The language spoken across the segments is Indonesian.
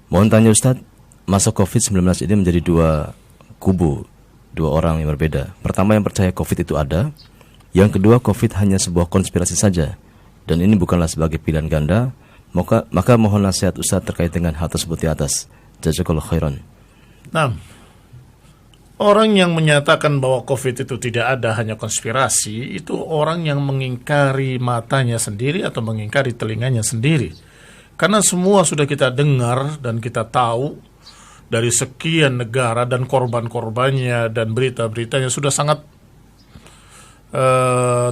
Mohon tanya Ustadz, masa COVID-19 ini menjadi dua kubu, dua orang yang berbeda. Pertama yang percaya COVID itu ada, yang kedua COVID hanya sebuah konspirasi saja, dan ini bukanlah sebagai pilihan ganda. Maka mohon nasihat Ustadz terkait dengan hal tersebut di atas. Jazakallahu khairan. Nah, orang yang menyatakan bahwa COVID itu tidak ada, hanya konspirasi, itu orang yang mengingkari matanya sendiri atau mengingkari telinganya sendiri. Karena semua sudah kita dengar dan kita tahu dari sekian negara dan korban-korbannya dan berita-beritanya sudah sangat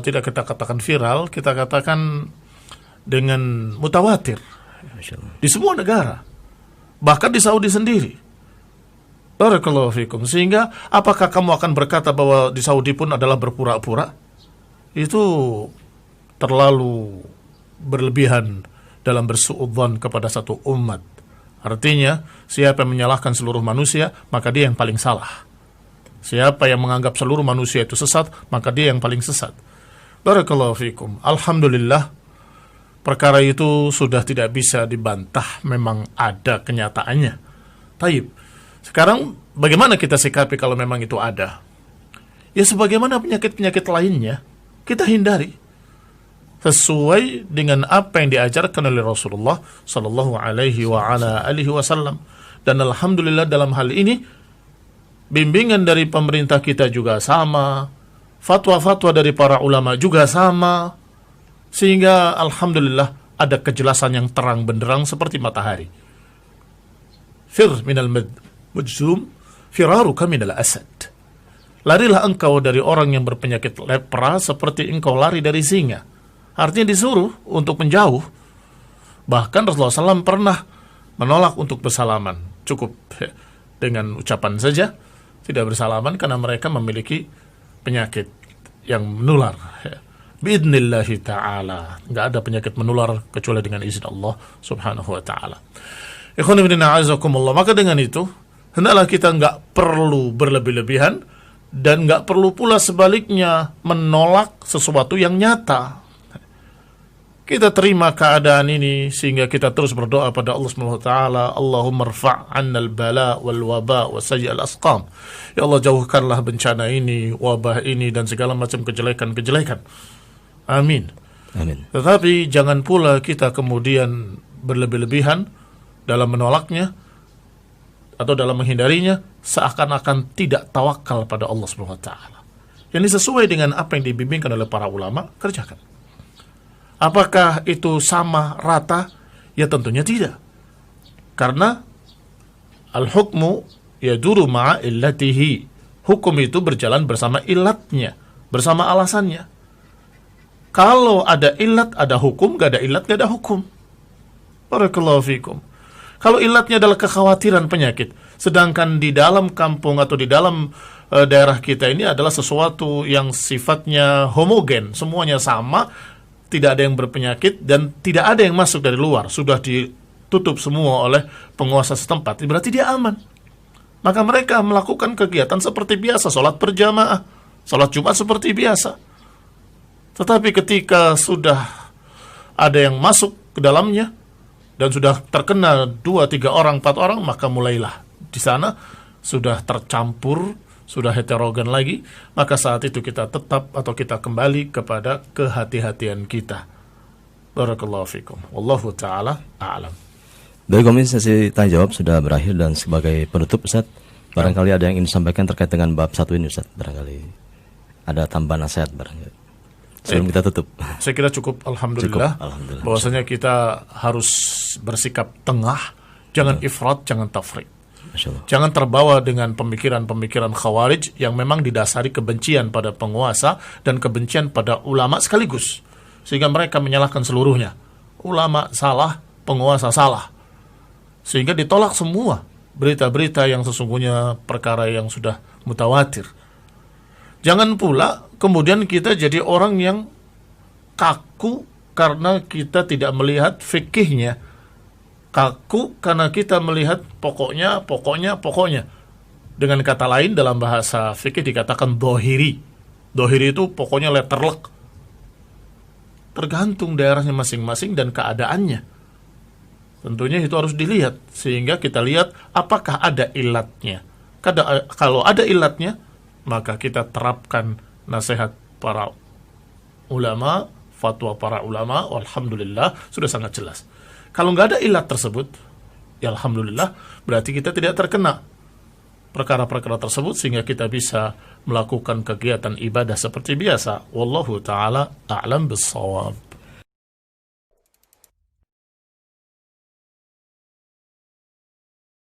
tidak kita katakan viral, kita katakan dengan mutawatir di semua negara, bahkan di Saudi sendiri. Barakallahu fikum. Sehingga apakah kamu akan berkata bahwa di Saudi pun adalah berpura-pura? Itu terlalu berlebihan dalam bersuudzon kepada satu umat. Artinya, siapa yang menyalahkan seluruh manusia, maka dia yang paling salah. Siapa yang menganggap seluruh manusia itu sesat, maka dia yang paling sesat. Barakallahu fikum. Alhamdulillah, perkara itu sudah tidak bisa dibantah, memang ada kenyataannya. Taib. Sekarang bagaimana kita sikapi kalau memang itu ada? Ya sebagaimana penyakit-penyakit lainnya, kita hindari sesuai dengan apa yang diajarkan oleh Rasulullah sallallahu alaihi wasallam. Dan alhamdulillah dalam hal ini bimbingan dari pemerintah kita juga sama, fatwa-fatwa dari para ulama juga sama, sehingga alhamdulillah ada kejelasan yang terang benderang seperti matahari. Fir minal mujzum firaruka minal asad. Larilah engkau dari orang yang berpenyakit lepra seperti engkau lari dari singa. Artinya disuruh untuk menjauh. Bahkan Rasulullah SAW pernah menolak untuk bersalaman. Cukup dengan ucapan saja, tidak bersalaman karena mereka memiliki penyakit yang menular. Biidnillahi ta'ala. Nggak ada penyakit menular kecuali dengan izin Allah subhanahu wa ta'ala. Ikhwan fillah a'azakumullah. Maka dengan itu, hendaklah kita nggak perlu berlebih-lebihan dan nggak perlu pula sebaliknya menolak sesuatu yang nyata. Kita terima keadaan ini sehingga kita terus berdoa pada Allah Subhanahu wa taala, Allahumma rfa' 'annal bala wal waba wa sayyi'al asqam. Ya Allah, jauhkanlah bencana ini, wabah ini dan segala macam kejelekan-kejelekan. Amin. Amin. Tetapi jangan pula kita kemudian berlebih-lebihan dalam menolaknya atau dalam menghindarinya seakan-akan tidak tawakal pada Allah Subhanahu wa taala. Yang sesuai dengan apa yang dibimbingkan oleh para ulama, kerjakan. Apakah itu sama rata? Ya tentunya tidak. Karena al-hukmu yaduru ma'a illatihi. Hukum itu berjalan bersama ilatnya, bersama alasannya. Kalau ada ilat, ada hukum. Gak ada ilat, gak ada hukum. Barakallahu fikum. Kalau ilatnya adalah kekhawatiran penyakit, sedangkan di dalam kampung atau di dalam daerah kita ini adalah sesuatu yang sifatnya homogen, semuanya sama, tidak ada yang berpenyakit dan tidak ada yang masuk dari luar, sudah ditutup semua oleh penguasa setempat, berarti dia aman. Maka mereka melakukan kegiatan seperti biasa, sholat berjamaah, sholat Jumat seperti biasa. Tetapi ketika sudah ada yang masuk ke dalamnya dan sudah terkena 2, 3 orang, 4 orang, maka mulailah di sana sudah tercampur, sudah heterogen lagi, maka saat itu kita tetap atau kita kembali kepada kehati-hatian kita. Barakallahu fikum. Wallahu ta'ala a'lam. Baik, sesi tanya jawab sudah berakhir dan sebagai penutup Ustaz, barangkali ada yang ingin disampaikan terkait dengan bab 1 ini Ustaz, barangkali ada tambahan nasihat barangkali sebelum kita tutup. Saya kira cukup, alhamdulillah. Alhamdulillah. Bahwasanya kita harus bersikap tengah, jangan ifrat, jangan tafrit. Jangan terbawa dengan pemikiran-pemikiran khawarij yang memang didasari kebencian pada penguasa dan kebencian pada ulama sekaligus, sehingga mereka menyalahkan seluruhnya. Ulama salah, penguasa salah, sehingga ditolak semua berita-berita yang sesungguhnya perkara yang sudah mutawatir. Jangan pula kemudian kita jadi orang yang kaku karena kita tidak melihat fikihnya, kaku karena kita melihat pokoknya. Dengan kata lain dalam bahasa fikih dikatakan dohiri. Dohiri itu pokoknya Tentunya itu harus dilihat, sehingga kita lihat apakah ada ilatnya. Kalau ada ilatnya, maka kita terapkan nasihat para ulama, fatwa para ulama, alhamdulillah, sudah sangat jelas. Kalau nggak ada ilat tersebut, ya alhamdulillah, berarti kita tidak terkena perkara-perkara tersebut, sehingga kita bisa melakukan kegiatan ibadah seperti biasa. Wallahu ta'ala a'lam bis-shawab.